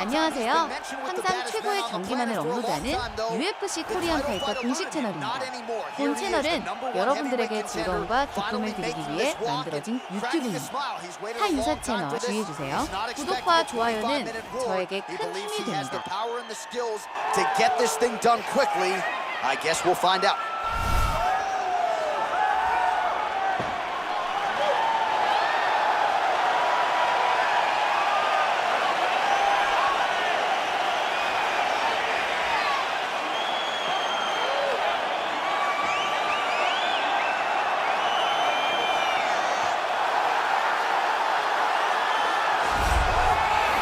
안녕하세요. 항상 최고의 경기만을 업로드하는 UFC 코리안파이터 공식 채널입니다. 본 채널은 여러분들에게 즐거움과 기쁨을 드리기 위해 만들어진 유튜브입니다. 타 유사 채널 주의해주세요. 구독과 좋아요는 저에게 큰 힘이 됩니다.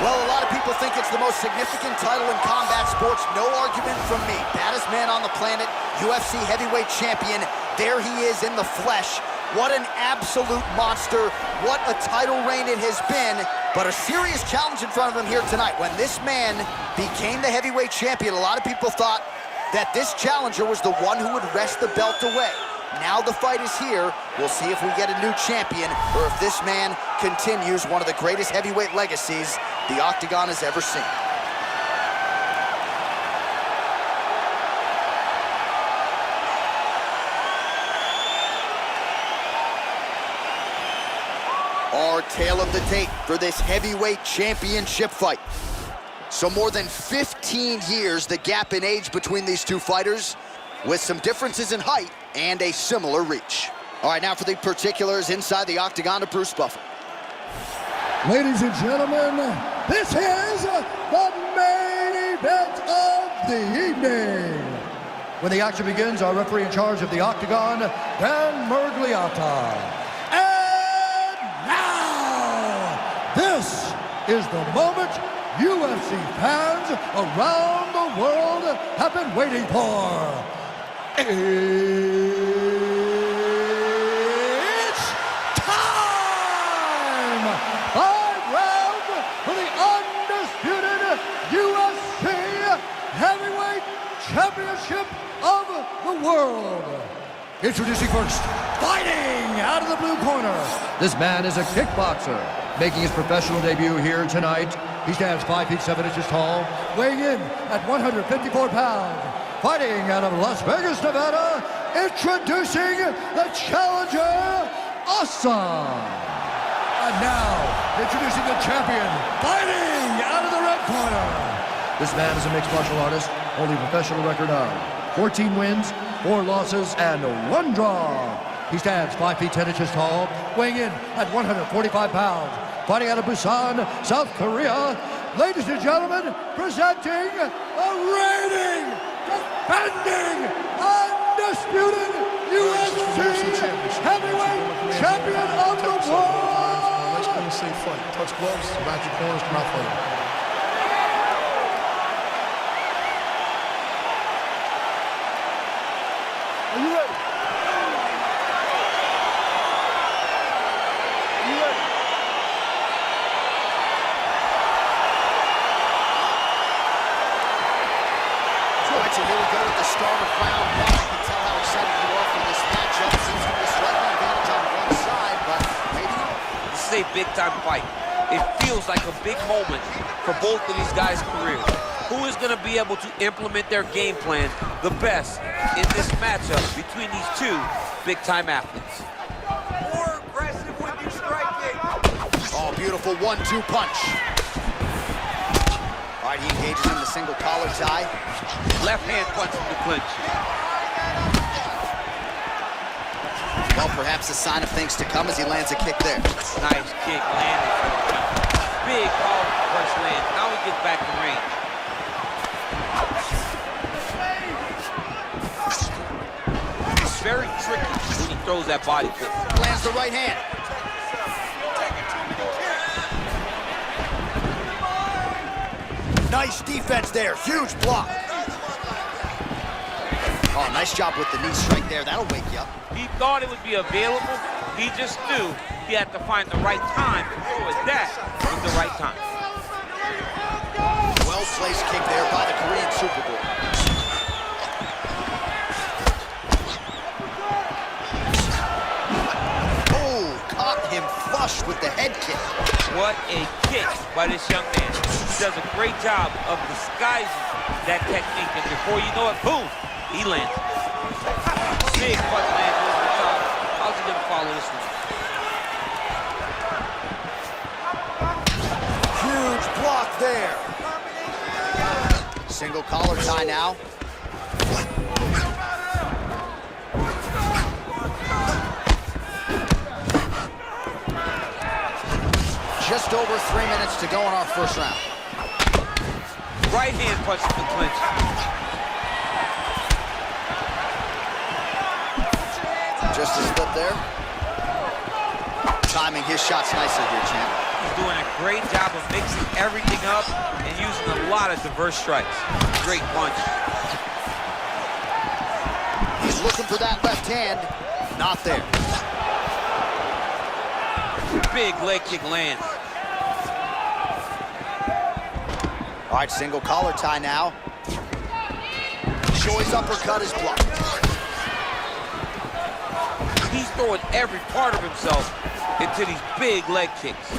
Well, a lot of people think it's the most significant title in combat sports. No argument from me. Baddest man on the planet, UFC heavyweight champion. There he is in the flesh. What an absolute monster. What a title reign it has been. But a serious challenge in front of him here tonight. When this man became the heavyweight champion, a lot of people thought that this challenger was the one who would wrest the belt away. Now the fight is here. We'll see if we get a new champion or if this man continues one of the greatest heavyweight legacies the Octagon has ever seen. Our tale of the tape for this heavyweight championship fight. So more than 15 years, the gap in age between these two fighters, with some differences in height and a similar reach. All right, now for the particulars inside the Octagon of Bruce Buffer. Ladies and gentlemen, this is the main event of the evening. When the action begins, our referee in charge of the Octagon, Dan Mergliata. And now, this is the moment UFC fans around the world have been waiting for. It's time! 5 rounds for the undisputed UFC Heavyweight Championship of the world. Introducing first, fighting out of the blue corner. This man is a kickboxer, making his professional debut here tonight. He stands 5 feet 7 inches tall, weighing in at 154 pounds. Fighting out of Las Vegas, Nevada, introducing the challenger, Hassan. And now, introducing the champion, fighting out of the red corner. This man is a mixed martial artist, holding a professional record of 14 wins, 4 losses, and 1 draw. He stands 5 feet 10 inches tall, weighing in at 145 pounds. Fighting out of Busan, South Korea, ladies and gentlemen, presenting a reigning, defending, undisputed UFC heavyweight champion of the world. Nice clean safe fight. Touch gloves, match your corners, come out fighting. Are you ready? So here we go with the start of round 1. I can tell how excited you are for this matchup. Seems to be a slight advantage on one side, but maybe not. This is a big-time fight. It feels like a big moment for both of these guys' careers. Who is going to be able to implement their game plan the best in this matchup between these two big-time athletes? More aggressive when you strike it. Oh, beautiful 1-2 punch. All right, he engages in the single collar tie. Left hand punch from the clinch. Well, perhaps a sign of things to come as he lands a kick there. Nice kick landed. Big powerful punch land. Now he gets back to range. It's very tricky when he throws that body kick. Lands the right hand. Nice defense there. Huge block. Oh, nice job with the knee strike there. That'll wake you up. He thought it would be available. He just knew he had to find the right time to throw it that at the right time. Well-placed kick there by the Korean Superboy. Oh, caught him flush with the head kick. What a kick by this young man. He does a great job of disguising that technique, and before you know it, boom, he lands. Big punch lands over the top. How's he gonna follow this one? Huge block there. Single collar tie now. Just over 3 minutes to go in our first round. Right hand punch to the clinch. Just a split there. Timing his shots nicely here, champ. He's doing a great job of mixing everything up and using a lot of diverse strikes. Great punch. He's looking for that left hand. Not there. Big leg kick lands. All right, single collar tie now. Choi's uppercut is blocked. He's throwing every part of himself into these big leg kicks.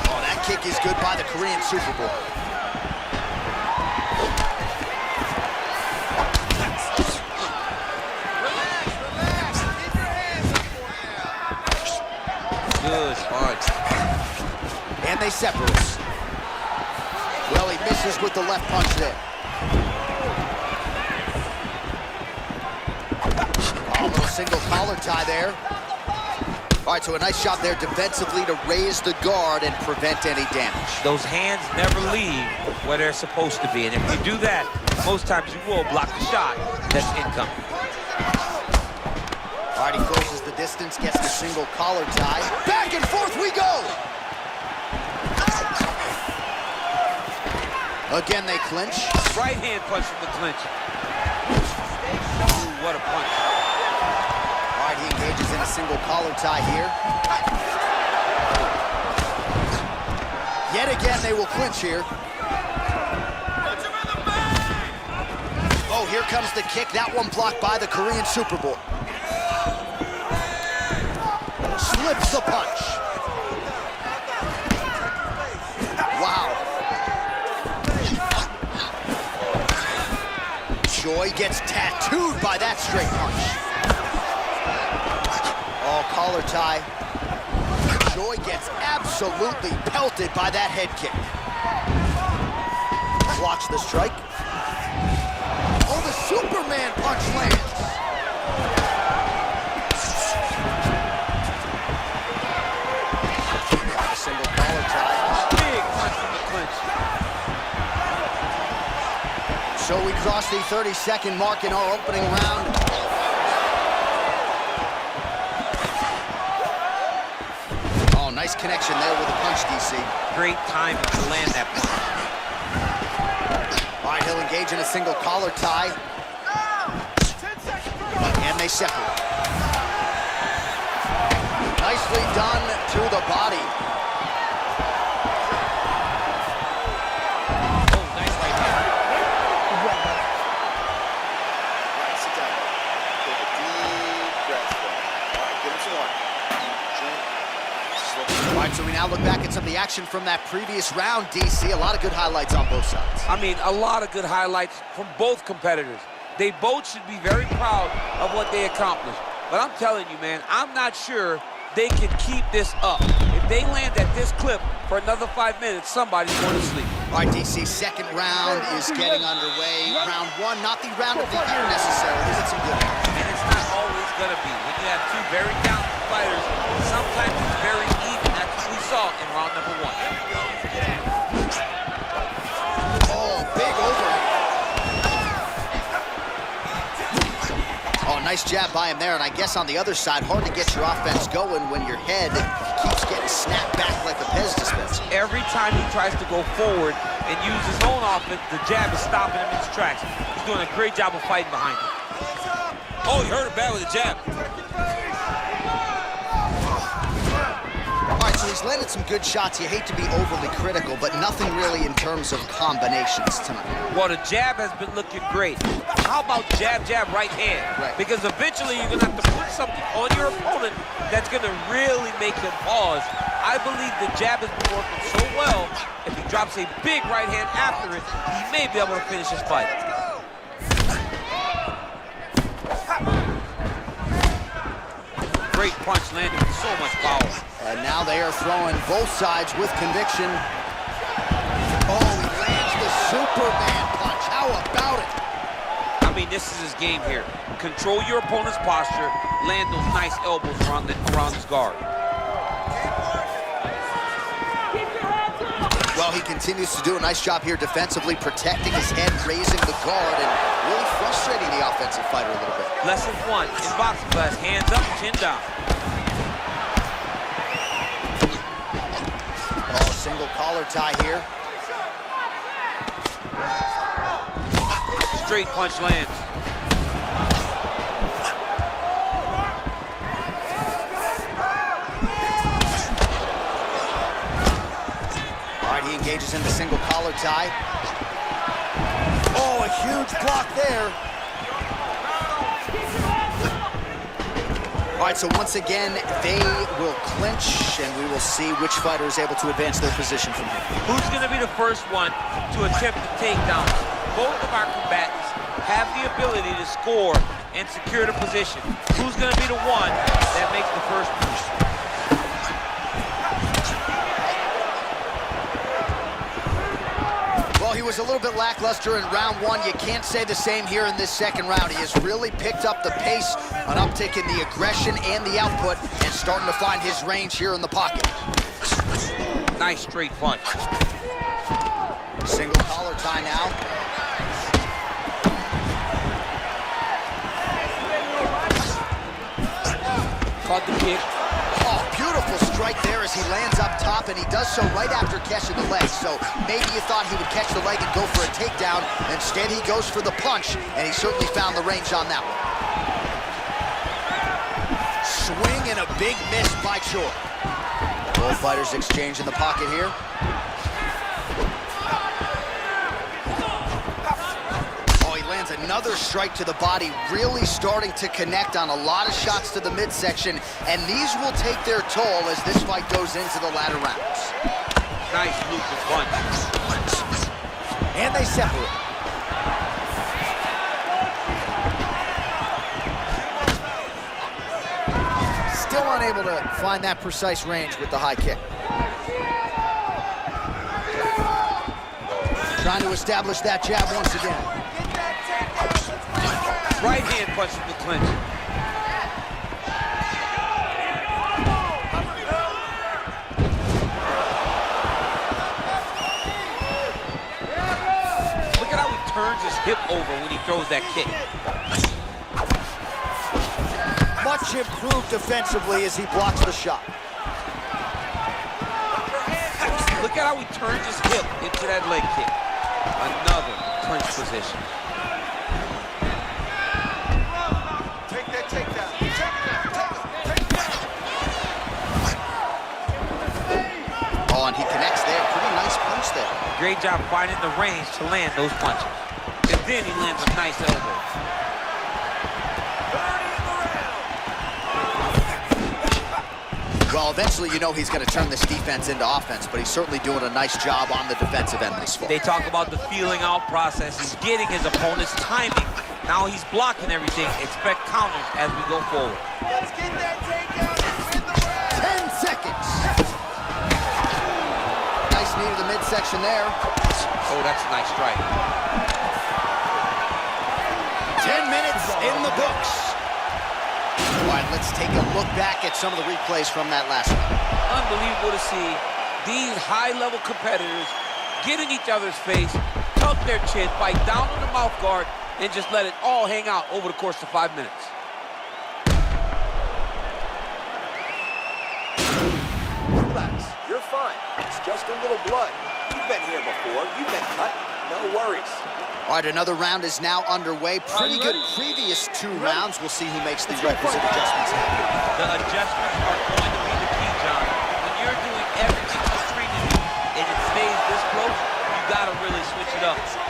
Oh, that kick is good by the Korean Super Bowl. Good punch. And they separate. Well, he misses with the left punch there. Oh, a little single collar tie there. All right, so a nice shot there defensively to raise the guard and prevent any damage. Those hands never leave where they're supposed to be, and if you do that, most times you will block the shot that's incoming. All right, he closes the distance, gets the single collar tie. Back and forth we go! Again, they clinch. Right hand punch from the clinch. Ooh, what a punch. All right, he engages in a single collar tie here. Yet again, they will clinch here. Oh, here comes the kick. That one blocked by the Korean Super Bowl. Slips the punch. Wow. Choi gets tattooed by that straight punch. Oh, collar tie. Choi gets absolutely pelted by that head kick. Blocks the strike. Oh, the Superman punch lands. A single collar tie. Big punch from the clinch. So we cross the 30-second mark in our opening round. Oh, nice connection there with the punch, DC. Great timing to land that punch. All right, he'll engage in a single collar tie. And they separate. Nicely done to the body. Oh, nice right hand. All right, sit down. Take a deep breath. All right, give him some water. Drink. All right, so we now look back at some of the action from that previous round, DC. A lot of good highlights on both sides. I mean, a lot of good highlights from both competitors. They both should be very proud of what they accomplished. But I'm telling you, man, I'm not sure they can keep this up. If they land at this clip for another 5 minutes, somebody's going to sleep. All right, DC, second round is getting underway. Round one, not the round of the year necessarily, but some good. And it's not always going to be. When you have two very talented fighters, sometimes it's very even. That's what we saw in round number one. Oh, big overhand. Oh, nice jab by him there, and I guess on the other side, hard to get your offense going when your head keeps getting snapped back like a Pez dispenser. Every time he tries to go forward and use his own offense, the jab is stopping him in his tracks. He's doing a great job of fighting behind him. Oh, he hurt it bad with the jab. All right, so we he's landed some good shots. You hate to be overly critical, but nothing really in terms of combinations tonight. Well, the jab has been looking great. How about jab, jab, right hand? Right. Because eventually you're going to have to put something on your opponent that's going to really make him pause. I believe the jab has been working so well, if he drops a big right hand after it, he may be able to finish his fight. Great punch landed with so much power. And now they are throwing both sides with conviction. Oh, he lands the Superman punch. How about it? I mean, this is his game here. Control your opponent's posture, land those nice elbows around his guard. Well, he continues to do a nice job here defensively, protecting his head, raising the guard, and really frustrating the offensive fighter a little bit. Lesson 1 in boxing class, hands up, chin down. Oh, single collar tie here. Straight punch lands. All right, he engages in the single collar tie. Oh, a huge block there. All right, so once again, they will clinch, and we will see which fighter is able to advance their position from here. Who's going to be the first one to attempt the takedown? Both of our combatants have the ability to score and secure the position. Who's going to be the one that makes the first move? Well, he was a little bit lackluster in round one. You can't say the same here in this second round. He has really picked up the pace, an uptick in the aggression and the output, and starting to find his range here in the pocket. Nice straight punch. Single collar tie now. Caught the kick. Oh, beautiful strike there as he lands up top, and he does so right after catching the leg. So maybe you thought he would catch the leg and go for a takedown. Instead, he goes for the punch, and he certainly found the range on that one. Swing and a big miss by Choi. Both fighters exchange in the pocket here. Another strike to the body, really starting to connect on a lot of shots to the midsection, and these will take their toll as this fight goes into the latter rounds. Nice loop of punch. And they separate. Still unable to find that precise range with the high kick. Trying to establish that jab once again. Right hand punch from the clinch. Look at how he turns his hip over when he throws that kick. Much improved defensively as he blocks the shot. Look at how he turns his hip into that leg kick. Another clinch position. Oh, and he connects there. Pretty nice punch there. Great job finding the range to land those punches. And then he lands a nice elbow. Well, eventually you know he's going to turn this defense into offense, but he's certainly doing a nice job on the defensive end this far. They talk about the feeling out process. He's getting his opponent's timing. Now he's blocking everything. Expect counters as we go forward. Let's get that takedown. 10 seconds. Nice knee to the midsection there. Oh, that's a nice strike. 10 minutes in the books. All right, let's take a look back at some of the replays from that last one. Unbelievable to see these high-level competitors get in each other's face, tuck their chin, bite down on the mouth guard, and just let it all hang out over the course of 5 minutes. Relax, you're fine. It's just a little blood. You've been here before. You've been cut. No worries. All right, another round is now underway. Pretty good previous 2 rounds. We'll see who makes the requisite adjustments. The adjustments are going to be the key, John. When you're doing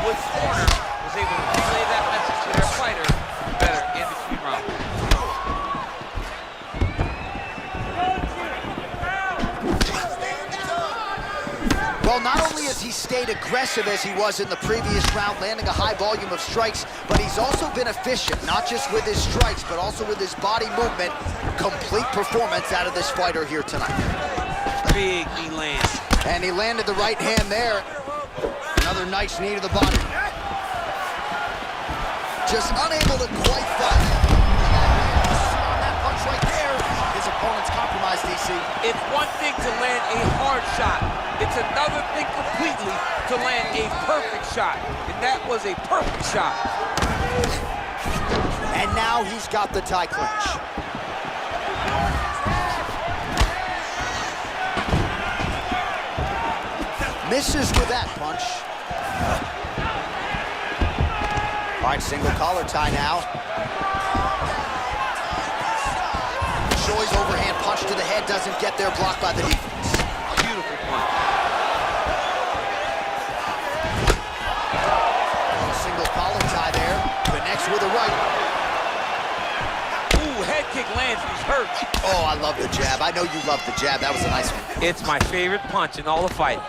Wood Corner was able to relay that message to their fighter better in between rounds. Well, not only has he stayed aggressive as he was in the previous round, landing a high volume of strikes, but he's also been efficient, not just with his strikes, but also with his body movement. Complete performance out of this fighter here tonight. Big knee land. And he landed the right hand there. Another nice knee to the body. Just unable to quite fight. That punch right there. His opponent's compromised, DC. It's one thing to land a hard shot. It's another thing completely to land a perfect shot. And that was a perfect shot. And now he's got the tie clinch. Misses with that punch. All right, single collar tie now. Shoi's overhand punch to the head doesn't get there, blocked by the defense. Beautiful punch. Single collar tie there. Connects with a right. Ooh, head kick lands, he's hurt. Oh, I love the jab. I know you love the jab. That was a nice one. It's my favorite punch in all the fighting.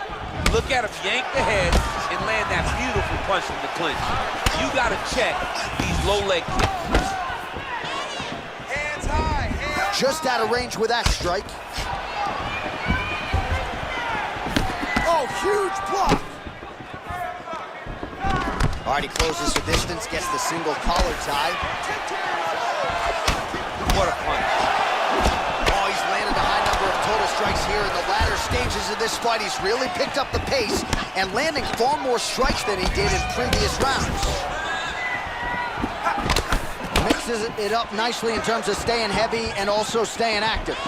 Look at him yank the head and land that beautiful punch from the clinch. You gotta check these low leg kicks. Hands high, hands. Just out of range with that strike. Oh, huge block. All right, he closes the distance, gets the single collar tie. What a punch. Oh, he's landed a high number of total strikes here in the latter stages of this fight. He's really picked up the pace and landing far more strikes than he did in previous rounds. Mixes it up nicely in terms of staying heavy and also staying active.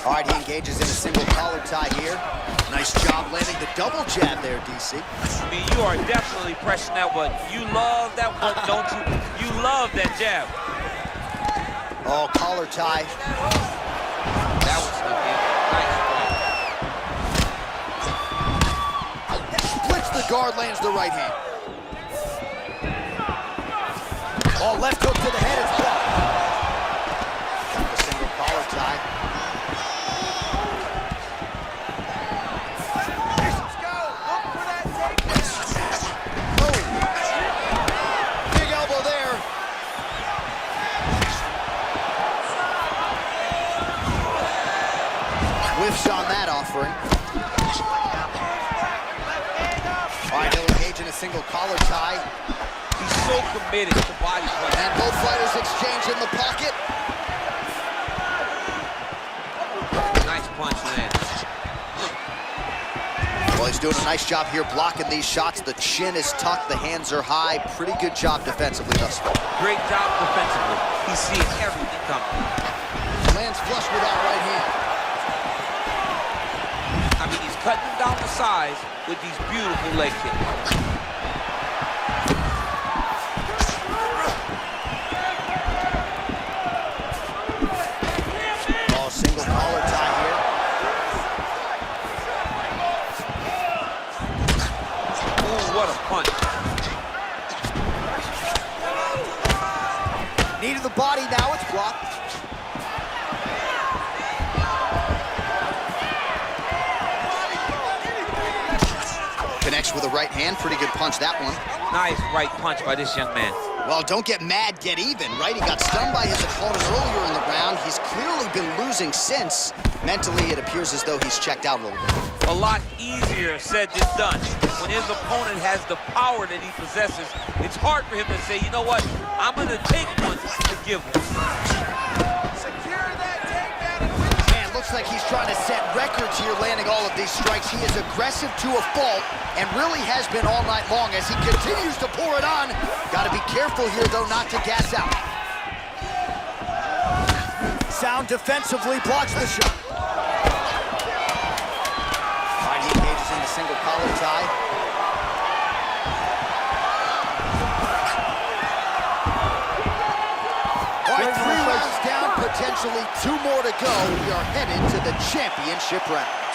All right, he engages in a single collar tie here. Nice job landing the double jab there, DC. I mean, you are definitely pressing that one. You love that one, don't you? You love that jab. Oh, collar tie. That was nice. Splits the guard, lands the right hand. Oh, left hook to the head, it's blocked. The single collar tie. Let's go. Look for that takedown. Oh. Big elbow there. Whiffs on that offering. All right, he'll engage in a single collar tie. He's so committed to body punch. And both fighters exchange in the pocket. Nice punch land. Well, he's doing a nice job here blocking these shots. The chin is tucked, the hands are high. Pretty good job defensively thus far. Great job defensively. He's seeing everything coming. Lands flush with that right hand. I mean, he's cutting down the size with these beautiful leg kicks. Oh, single collar tie here. Ooh, what a punch. Knee to the body, now it's blocked. Connects with a right hand, pretty good punch that one. Nice right punch by this young man. Well, don't get mad, get even, right? He got stunned by his opponent earlier in the round. He's clearly been losing since. Mentally, it appears as though he's checked out a little bit. A lot easier said than done. When his opponent has the power that he possesses, it's hard for him to say, you know what, I'm going to take one to give one. Secure that takedown and win. Man, looks like he's trying to set records here, landing all of these strikes. He is aggressive to a fault and really has been all night long as he continues to pour it on. Got to be careful here, though, not to gas out. Sound defensively blocks the shot. All right, he engages in the single collar tie. All right, 3 rounds down, potentially 2 more to go. We are headed to the championship rounds.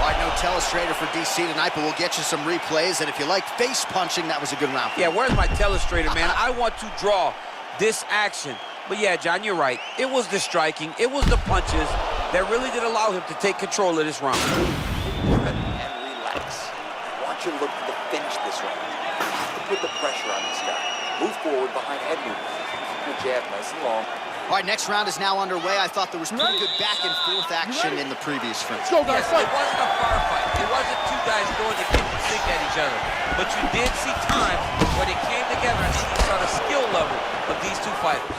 All right, no telestrator for DC tonight, but we'll get you some replays. And if you like face punching, that was a good round. Yeah, where's my telestrator, man? I want to draw this action. But yeah, John, you're right. It was the striking, it was the punches that really did allow him to take control of this round. And relax. I want you to look for the finish this round. To put the pressure on this guy. Move forward behind head movement. Keep your jab nice and long. All right, next round is now underway. I thought there was pretty good back and forth action in the previous frame. Let's go, guys. Yes, it wasn't a firefight. It wasn't two guys throwing the kitchen sink at each other. But you did see times where they came together and you saw the skill level of these two fighters.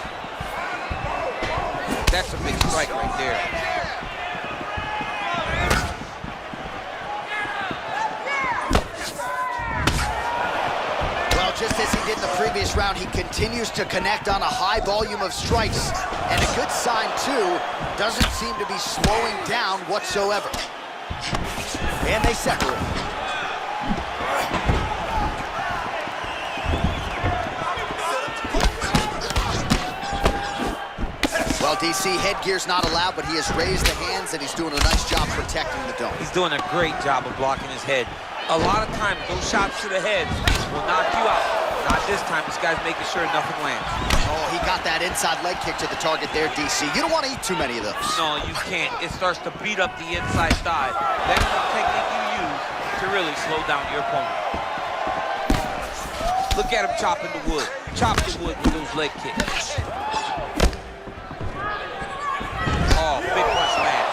That's a big strike right there. Well, just as he did in the previous round, he continues to connect on a high volume of strikes. And a good sign, too, doesn't seem to be slowing down whatsoever. And they separate. Well, DC, headgear's not allowed, but he has raised the hands, and he's doing a nice job protecting the dome. He's doing a great job of blocking his head. A lot of times, those shots to the head will knock you out. Not this time. This guy's making sure nothing lands. Oh, he got that inside leg kick to the target there, DC. You don't want to eat too many of those. No, you can't. It starts to beat up the inside thigh. That's the technique you use to really slow down your opponent. Look at him chopping the wood. Chop the wood with those leg kicks. Oh, big punch land.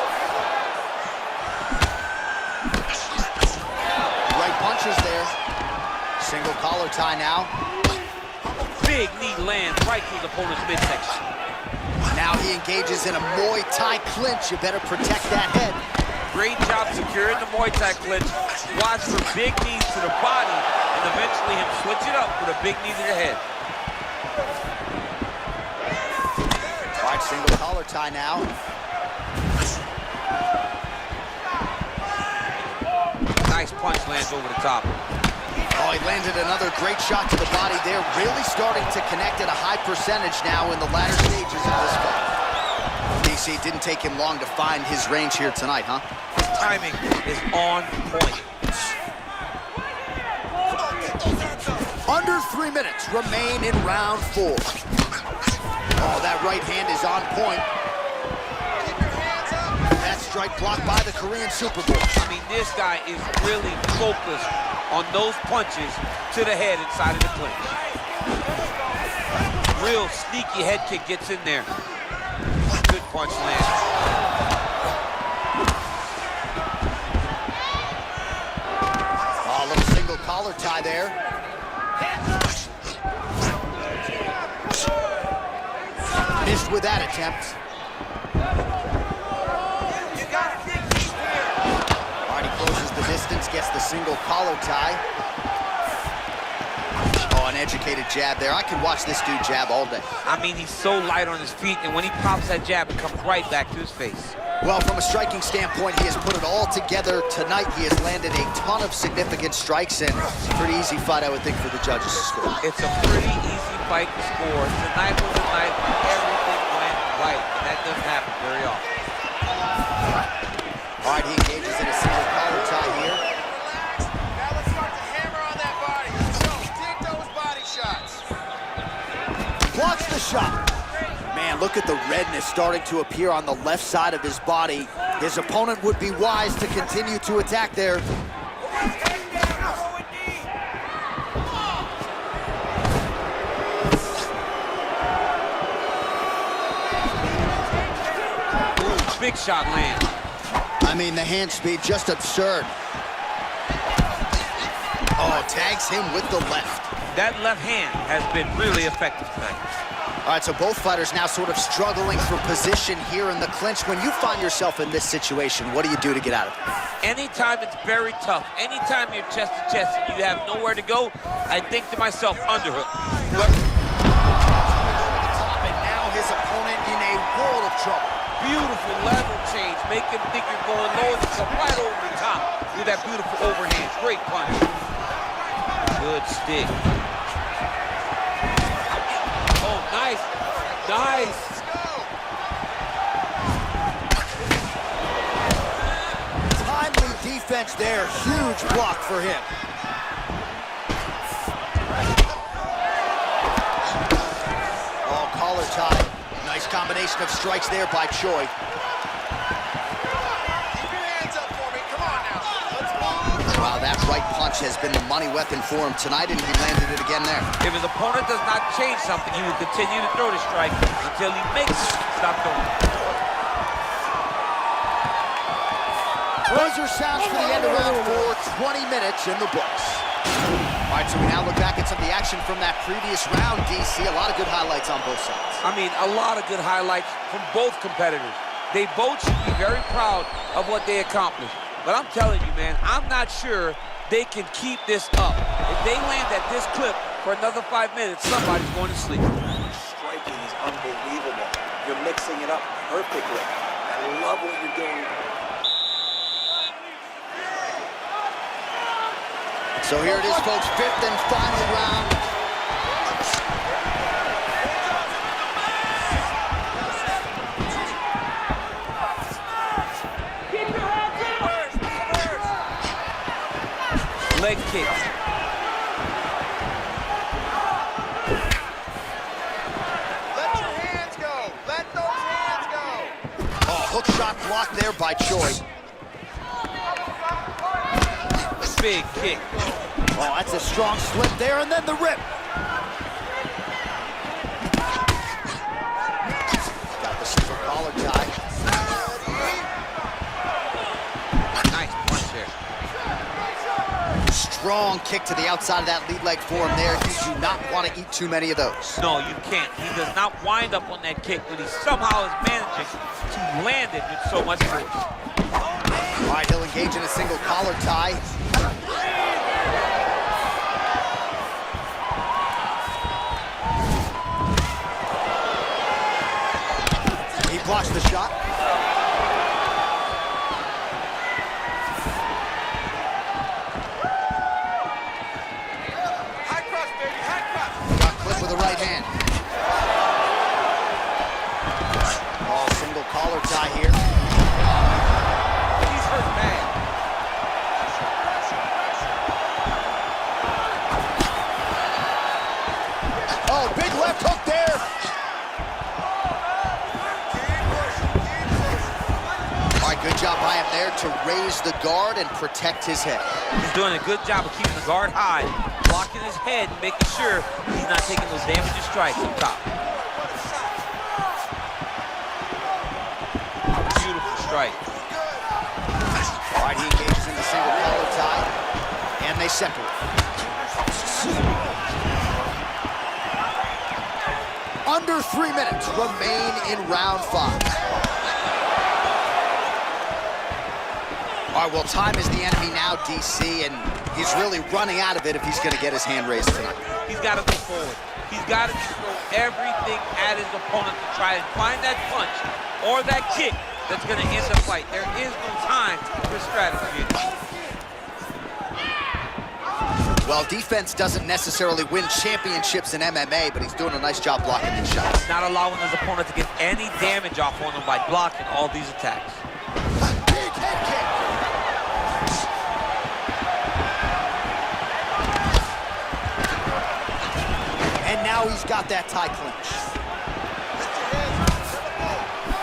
Right punches there. Single collar tie now. Big knee lands right through the opponent's midsection. Now he engages in a Muay Thai clinch. You better protect that head. Great job securing the Muay Thai clinch. Watch for big knees to the body and eventually him switch it up with a big knee to the head. All right, single collar tie now. Nice punch lands over the top. Oh, he landed another great shot to the body there. Really starting to connect at a high percentage now in the latter stages of this fight. DC, didn't take him long to find his range here tonight, huh? His timing is on point. Under 3 minutes remain in round 4. Oh, that right hand is on point. That strike blocked by the Korean Super Bowl. I mean, this guy is really focused on those punches to the head inside of the clinch. Real sneaky head kick gets in there. Good punch lands. Oh, a little single collar tie there. Missed with that attempt. All right, he closes the distance, gets the single collar tie. Oh, an educated jab there. I could watch this dude jab all day. I mean, he's so light on his feet, and when he pops that jab, it comes right back to his face. Well, from a striking standpoint, he has put it all together tonight. He has landed a ton of significant strikes, and pretty easy fight, I would think, for the judges to score. It's a pretty easy fight to score. Tonight was a night where everything went right, and that doesn't happen very often. All right, he engages in a single collar tie here. Now let's start to hammer on that body. So, dig those body shots. Blocks the shot. Man, look at the redness starting to appear on the left side of his body. His opponent would be wise to continue to attack there. Ooh, big shot lands. I mean, the hand speed, just absurd. Oh, tags him with the left. That left hand has been really effective tonight. All right, so both fighters now sort of struggling for position here in the clinch. When you find yourself in this situation, what do you do to get out of it? Anytime it's very tough, anytime you're chest to chest and you have nowhere to go, I think to myself, underhook. And now his opponent in a world of trouble. Beautiful level change. Make him think you're going low and come right over the top with that beautiful overhand. Great punch. Good stick. Oh, nice. Nice. Timely defense there. Huge block for him. Oh, collar tie. Nice combination of strikes there by Choi. Keep your hands up for me. Come on now. Let's move. Wow, that right punch has been the money weapon for him tonight, and he landed it again there. If his opponent does not change something, he will continue to throw the strike until he makes it stop throwing. Buzzer sounds for the end of round 4, 20 minutes in the books. All right, so we now look back at some of the action from that previous round, DC. A lot of good highlights on both sides. I mean, a lot of good highlights from both competitors. They both should be very proud of what they accomplished. But I'm telling you, man, I'm not sure they can keep this up. If they land at this clip for another 5 minutes, somebody's going to sleep. Striking is unbelievable. You're mixing it up perfectly. I love what you're doing. So here it is, folks, 5th and final round. Leg kick. Let your hands go. Let those hands go. Oh, hook shot blocked there by Choi. Big kick. Oh, that's a strong slip there, and then the rip. Got the silver collar tie. Nice punch there. Strong kick to the outside of that lead leg for him there. You do not want to eat too many of those. No, you can't. He does not wind up on that kick, but he somehow is managing to land it with so much force. All right, he'll engage in a single collar tie. He blocks the shot. High cross, baby. High cross. Got clipped with the right hand. Oh, single collar tie here. He's hurt bad. Oh, big left hook there. All right, good job by him there to raise the guard and protect his head. He's doing a good job of keeping the guard high, blocking his head, and making sure he's not taking those damaging strikes up top. Beautiful strike. All right, he engages in the single collar tie, and they separate. Under 3 minutes remain in round 5. All right, well, time is the enemy now, DC, and he's really running out of it if he's going to get his hand raised tonight. He's got to go forward. He's got to throw everything at his opponent to try and find that punch or that kick that's going to end the fight. There is no time for strategy. Well, defense doesn't necessarily win championships in MMA, but he's doing a nice job blocking these shots. Not allowing his opponent to get any damage off on him by blocking all these attacks. Big head kick. And now he's got that tie clinch.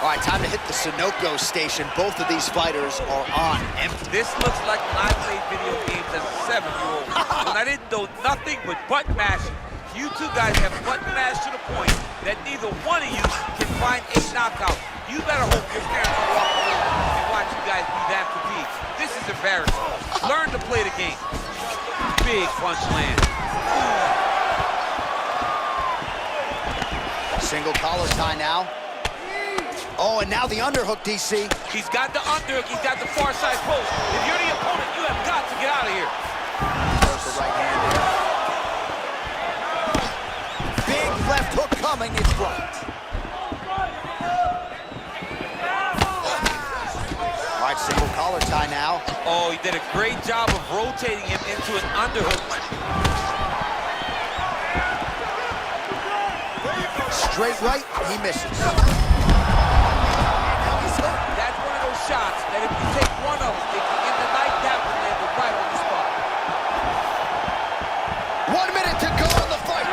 All right, time to hit the Sunoco station. Both of these fighters are on empty. This looks like when I played video games as a 7-year-old. When I didn't know nothing but button mashing. You two guys have button mashed to the point that neither one of you can find a knockout. You better hope your parents don't walk away and watch you guys be that fatigued. This is embarrassing. Learn to play the game. Big punch land. Single collar tie now. Oh, and now the underhook, DC. He's got the underhook. He's got the far side post. If you're the opponent, you have got to get out of here. There's the right hand there. Big left hook coming, it's blocked. All right, single collar tie now. Oh, he did a great job of rotating him into an underhook. Straight right, he misses. That's one of those shots that if you take one of them, it can end the night that 1 minute to go in the fight.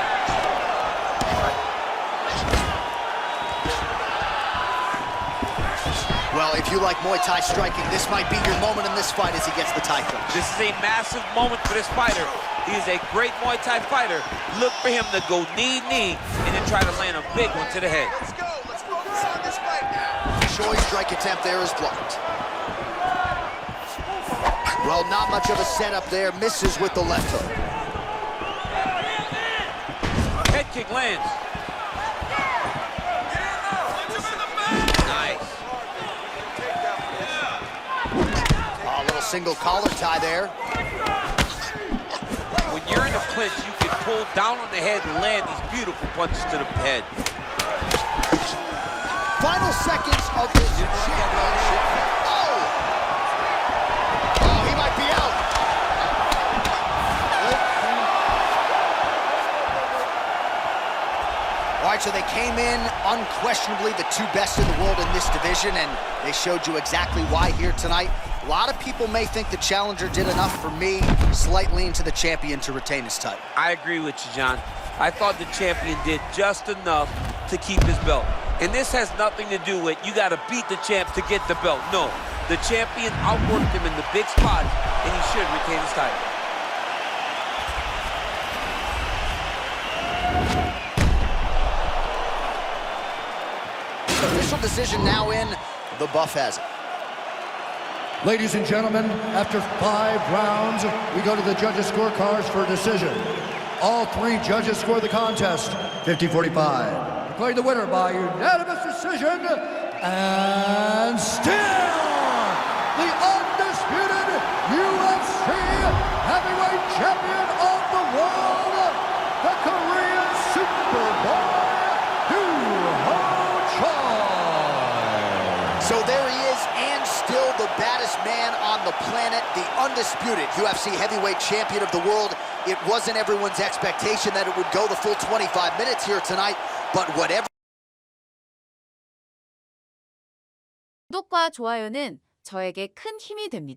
Well, if you like Muay Thai striking, this might be your moment in this fight as he gets the Thai punch. This is a massive moment for this fighter. He is a great Muay Thai fighter. Look for him to go knee, and then try to land a big one to the head. Let's go. Let's focus on this fight now. Choi's strike attempt there is blocked. Well, not much of a setup there. Misses with the left hook. Head kick lands. Nice. A little single collar tie there. When you're in a clinch, you can pull down on the head and land these beautiful punches to the head. Final seconds of this championship. Oh! Oh, he might be out. All right, so they came in unquestionably the two best in the world in this division, and they showed you exactly why here tonight. A lot of people may think the challenger did enough. For me, slight lean to the champion to retain his title. I agree with you, John. I thought the champion did just enough to keep his belt. And this has nothing to do with you got to beat the champ to get the belt. No, the champion outworked him in the big spot, and he should retain his title. Official decision now in. The buff has it. Ladies and gentlemen, after 5 rounds, we go to the judges' scorecards for a decision. All 3 judges score the contest 50-45. Declared the winner by unanimous decision, and still the undisputed UFC heavyweight champion of the world, the Korean Superboy, Duho. So there he is, and still the baddest man on the planet, the undisputed UFC heavyweight champion of the world. It wasn't everyone's expectation that it would go the full 25 minutes here tonight, but whatever. 구독과 좋아요는 저에게 큰 힘이 됩니다.